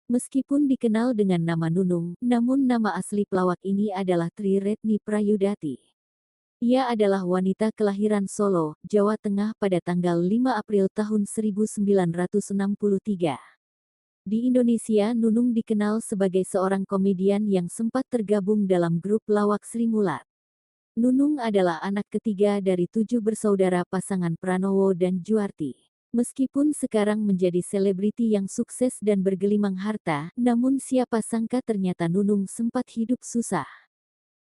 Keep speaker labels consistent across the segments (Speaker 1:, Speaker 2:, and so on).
Speaker 1: Meskipun dikenal dengan nama Nunung, namun nama asli pelawak ini adalah Tri Retni Prayudati. Ia adalah wanita kelahiran Solo, Jawa Tengah pada tanggal 5 April tahun 1963. Di Indonesia, Nunung dikenal sebagai seorang komedian yang sempat tergabung dalam grup lawak Sri Mulat. Nunung adalah anak ketiga dari 7 bersaudara pasangan Pranowo dan Juarti. Meskipun sekarang menjadi selebriti yang sukses dan bergelimang harta, namun siapa sangka ternyata Nunung sempat hidup susah.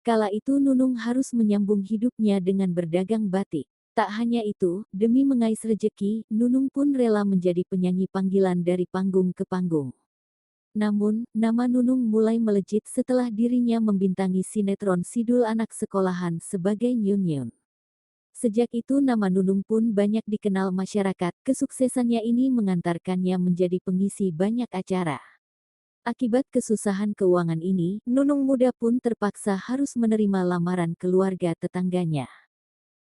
Speaker 1: Kala itu Nunung harus menyambung hidupnya dengan berdagang batik. Tak hanya itu, demi mengais rejeki, Nunung pun rela menjadi penyanyi panggilan dari panggung ke panggung. Namun, nama Nunung mulai melejit setelah dirinya membintangi sinetron Sidul Anak Sekolahan sebagai Nyun-Nyun. Sejak itu nama Nunung pun banyak dikenal masyarakat, kesuksesannya ini mengantarkannya menjadi pengisi banyak acara. Akibat kesusahan keuangan ini, Nunung muda pun terpaksa harus menerima lamaran keluarga tetangganya.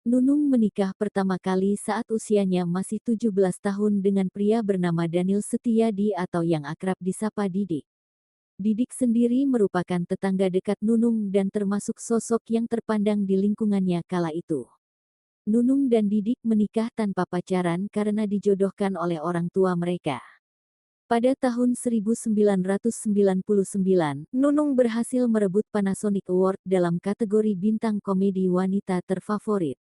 Speaker 1: Nunung menikah pertama kali saat usianya masih 17 tahun dengan pria bernama Daniel Setiadi atau yang akrab disapa Didik. Didik sendiri merupakan tetangga dekat Nunung dan termasuk sosok yang terpandang di lingkungannya kala itu. Nunung dan Didik menikah tanpa pacaran karena dijodohkan oleh orang tua mereka. Pada tahun 1999, Nunung berhasil merebut Panasonic Award dalam kategori bintang komedi wanita terfavorit.